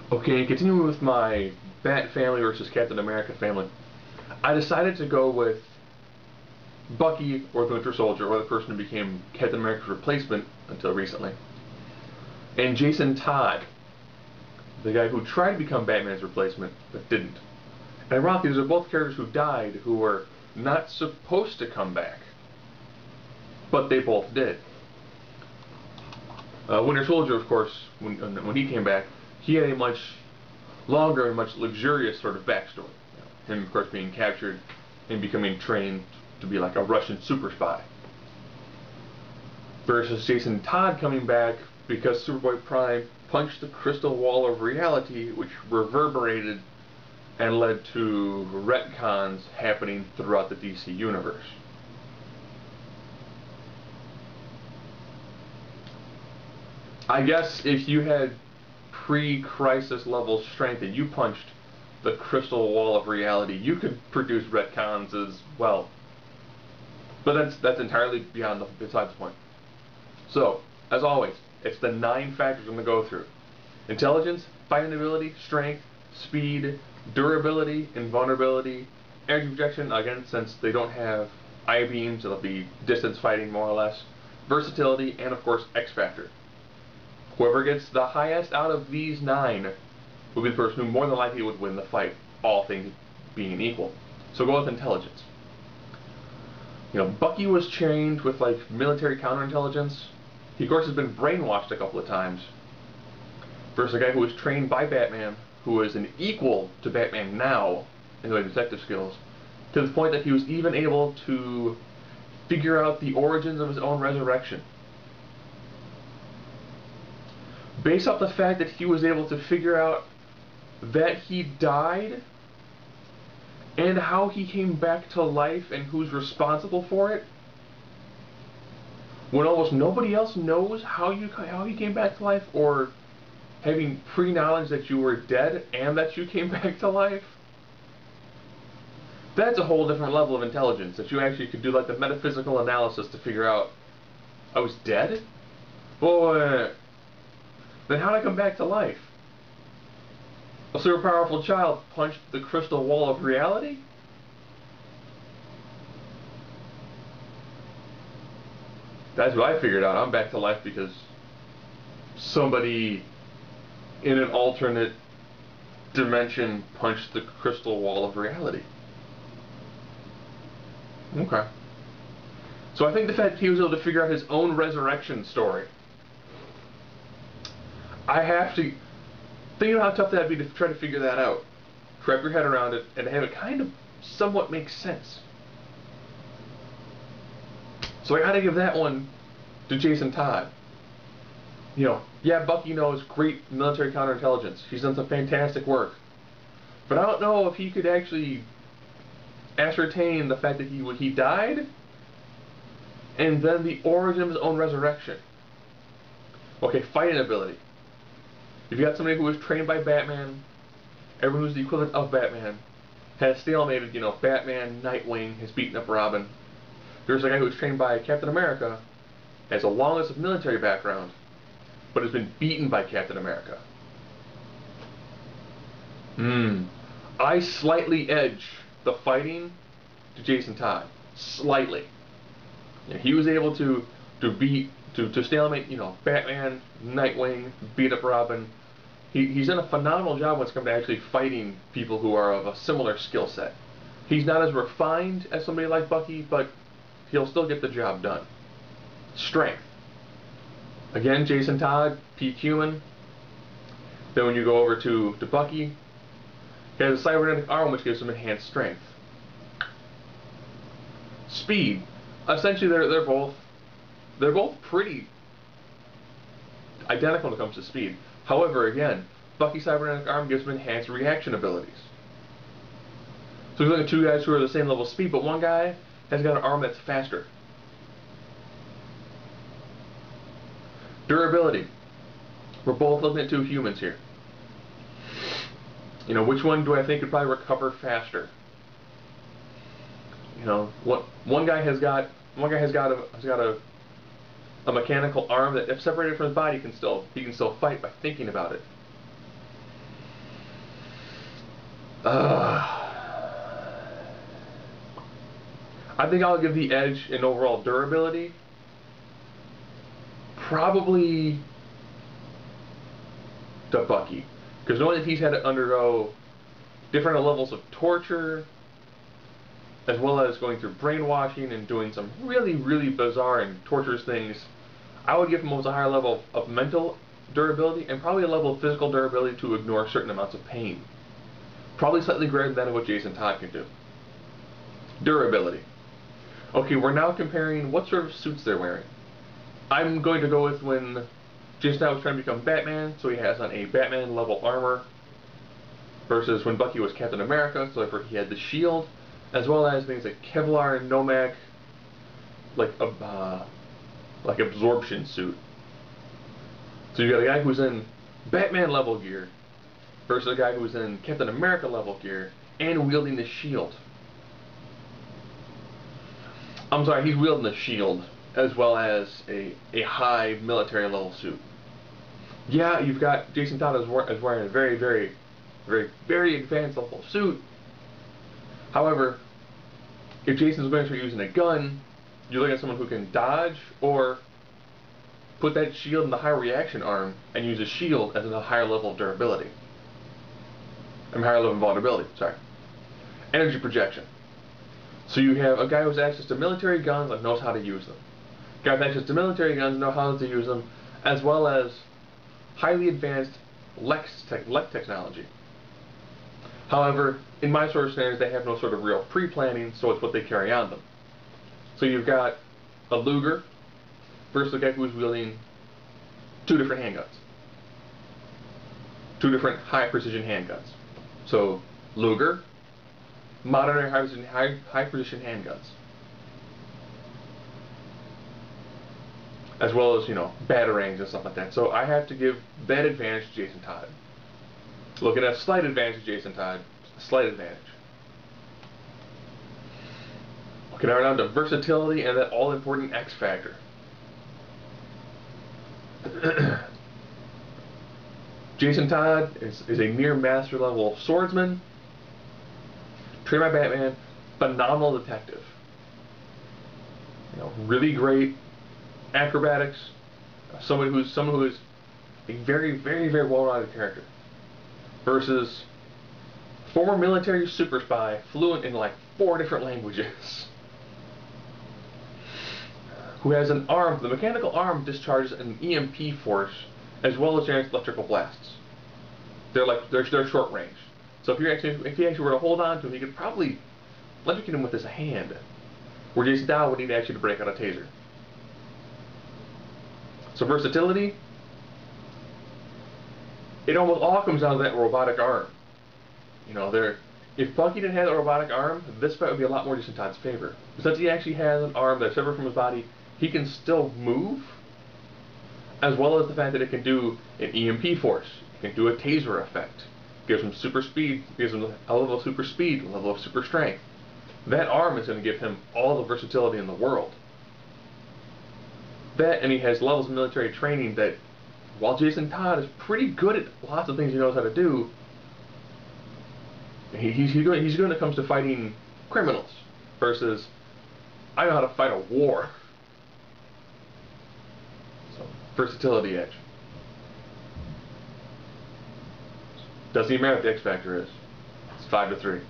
Okay, continuing with my Bat family versus Captain America family, I decided to go with Bucky or the Winter Soldier, or the person who became Captain America's replacement until recently, and Jason Todd, the guy who tried to become Batman's replacement but didn't. And ironically, these are both characters who died who were not supposed to come back, but they both did. Winter Soldier, of course, when he came back, he had a much longer and much luxurious sort of backstory. Him, of course, being captured and becoming trained to be like a Russian super spy. Versus Jason Todd coming back because Superboy Prime punched the crystal wall of reality, which reverberated and led to retcons happening throughout the DC universe. I guess if you had pre-crisis level strength and you punched the crystal wall of reality, you could produce retcons as well. But that's entirely besides the point. So, as always, it's the 9 factors I'm going to go through. Intelligence, fighting ability, strength, speed, durability, invulnerability, energy projection, again, since they don't have I-beams, it'll be distance fighting more or less, versatility, and of course, X factor. Whoever gets the highest out of these 9 will be the person who more than likely would win the fight, all things being equal. So go with intelligence. Bucky was trained with like military counterintelligence. He of course has been brainwashed a couple of times. Versus a guy who was trained by Batman, who is an equal to Batman now in the detective skills, to the point that he was even able to figure out the origins of his own resurrection. Based off the fact that he was able to figure out that he died and how he came back to life and who's responsible for it, when almost nobody else knows how he came back to life, or having pre-knowledge that you were dead and that you came back to life, that's a whole different level of intelligence, that you actually could do like the metaphysical analysis to figure out, I was dead? Well, then how did I come back to life? A super powerful child punched the crystal wall of reality? That's what I figured out. I'm back to life because somebody in an alternate dimension punched the crystal wall of reality. Okay. So I think the fact that he was able to figure out his own resurrection story, I have to think about how tough that'd be to try to figure that out. Wrap your head around it and have it kind of somewhat make sense. So I gotta give that one to Jason Todd. Yeah, Bucky knows great military counterintelligence. He's done some fantastic work. But I don't know if he could actually ascertain the fact that he died and then the origin of his own resurrection. Okay, fighting ability. If you got somebody who was trained by Batman, everyone who's the equivalent of Batman, has stalemated, Batman, Nightwing, has beaten up Robin. There's a guy who was trained by Captain America, has a long list of military background, but has been beaten by Captain America. I slightly edge the fighting to Jason Todd. Slightly. He was able to stalemate, Batman, Nightwing, beat up Robin. He's done a phenomenal job when it's come to actually fighting people who are of a similar skill set. He's not as refined as somebody like Bucky, but he'll still get the job done. Strength. Again, Jason Todd, peak human. Then when you go over to Bucky, he has a cybernetic arm which gives him enhanced strength. Speed. Essentially, they're both pretty identical when it comes to speed. However, again, Bucky's cybernetic arm gives him enhanced reaction abilities. So he's looking at 2 guys who are the same level of speed, but one guy has got an arm that's faster. Durability. We're both looking at 2 humans here. Which one do I think could probably recover faster? One guy has got a mechanical arm that, if separated from his body, he can still fight by thinking about it. I think I'll give the edge in overall durability. Probably to Bucky. Because knowing that he's had to undergo different levels of torture, as well as going through brainwashing and doing some really, really bizarre and torturous things, I would give him almost a higher level of mental durability and probably a level of physical durability to ignore certain amounts of pain. Probably slightly greater than what Jason Todd can do. Durability. Okay, we're now comparing what sort of suits they're wearing. I'm going to go with when Jason Todd was trying to become Batman, so he has on a Batman level armor, versus when Bucky was Captain America, so therefore he had the shield, as well as things like Kevlar and Nomak, like absorption suit. So you got a guy who's in Batman level gear versus a guy who's in Captain America level gear and wielding the shield. I'm sorry, he's wielding the shield as well as a high military level suit. Yeah, you've got Jason Todd as wearing a very, very, very, very advanced level suit. However, if Jason's going to start using a gun, you're looking at someone who can dodge or put that shield in the high reaction arm and use a shield as a higher level of durability. Higher level of vulnerability, sorry. Energy projection. So you have a guy who has access to military guns and knows how to use them. A guy with access to military guns and knows how to use them, as well as highly advanced LEK technology. However, in my sort of scenarios, they have no sort of real pre-planning, so it's what they carry on them. So you've got a Luger versus a guy who's wielding two different handguns. Two different high-precision handguns. So, Luger, modern high-precision handguns. As well as, batarangs and stuff like that. So I have to give that advantage to Jason Todd. Looking at a slight advantage to Jason Todd. A slight advantage. Okay, now we're down to versatility and that all-important X factor. Jason Todd is a near master level swordsman, trained by Batman, phenomenal detective. Really great acrobatics. Someone who is a very, very, very well-rounded character. Versus former military super spy, fluent in like 4 different languages. Who has an arm, the mechanical arm discharges an EMP force as well as generates electrical blasts. They're short range. So if he actually were to hold on to him, he could probably electrocute him with his hand. Where Jason Todd would need actually to break out a taser. So versatility, it almost all comes down to that robotic arm. If Bucky didn't have that robotic arm, this fight would be a lot more Jason Todd's favor. Since he actually has an arm that's separate from his body, he can still move, as well as the fact that it can do an EMP force. It can do a taser effect. Gives him super speed, gives him a level of super speed, a level of super strength. That arm is going to give him all the versatility in the world. That, and he has levels of military training that, while Jason Todd is pretty good at lots of things he knows how to do, he's good when it comes to fighting criminals, versus, I know how to fight a war. So, versatility edge. Doesn't even matter what the X factor is. It's 5-3.